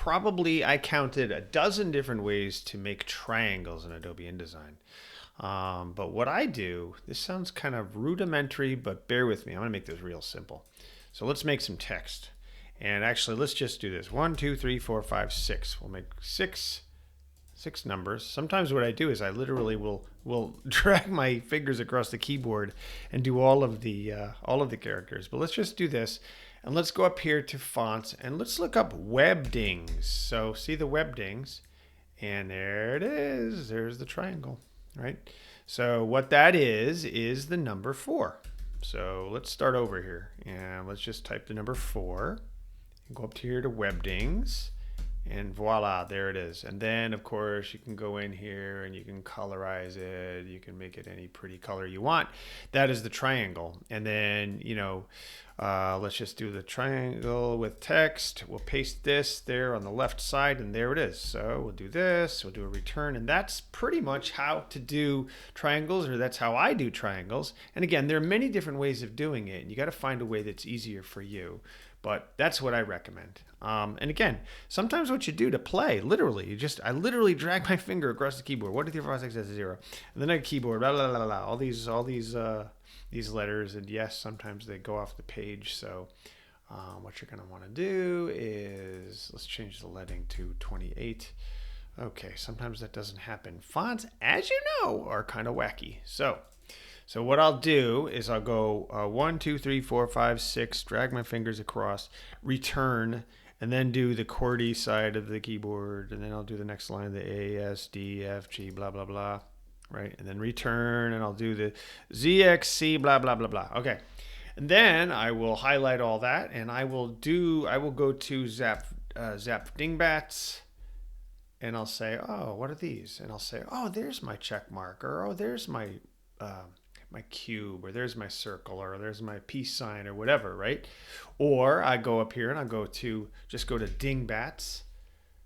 probably, I counted a dozen different ways to make triangles in Adobe InDesign. But what I do, this sounds kind of rudimentary, but bear with me. I'm going to make this real simple. So let's make some text. And actually, let's just do this. 1, 2, 3, 4, 5, 6. We'll make six numbers. Sometimes what I do is I literally will drag my fingers across the keyboard and do all of the characters. But let's just do this, and let's go up here to fonts and let's look up webdings. So see the webdings, and there it is. There's the triangle, right? So what that is the number 4. So let's start over here and let's just type the number 4 and go up to here to webdings. And voila, there it is. And then, of course, you can go in here and you can colorize it. You can make it any pretty color you want. That is the triangle. And then, let's just do the triangle with text. We'll paste this there on the left side, and there it is. So we'll do this. We'll do a return. And that's pretty much how to do triangles, or that's how I do triangles. And again, there are many different ways of doing it. And you got to find a way that's easier for you. But that's what I recommend. And again, sometimes what you do to play, literally, I literally drag my finger across the keyboard. 1, 2, 3, 4, 5, 6, 7, 0. And then a keyboard, blah, blah, blah, blah, all these letters. And yes, sometimes they go off the page. So what you're going to want to do is, let's change the leading to 28. Okay, sometimes that doesn't happen. Fonts, as you know, are kind of wacky. So what I'll do is I'll go 1, 2, 3, 4, 5, 6, drag my fingers across, return, and then do the QWERTY side of the keyboard, and then I'll do the next line, the A, S, D, F, G, blah, blah, blah, right? And then return, and I'll do the Z, X, C, blah, blah, blah, blah. Okay. And then I will highlight all that, and I will go to Zap Dingbats, and I'll say, oh, what are these? And I'll say, oh, there's my check mark, or oh, there's my cube, or there's my circle, or there's my peace sign, or whatever, right? Or I go up here and I go to Dingbats,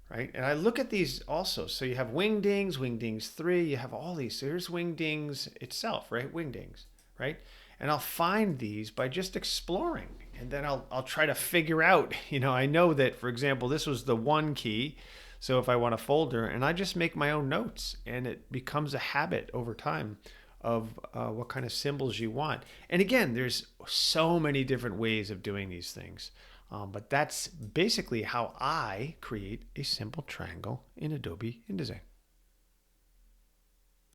right? And I look at these also. So you have Wingdings, Wingdings 3, you have all these. So here's Wingdings itself, right? Wingdings, right? And I'll find these by just exploring. And then I'll try to figure out, I know that, for example, this was the 1 key. So if I want a folder, and I just make my own notes, and it becomes a habit over time of what kind of symbols you want. And again, there's so many different ways of doing these things. But that's basically how I create a simple triangle in Adobe InDesign.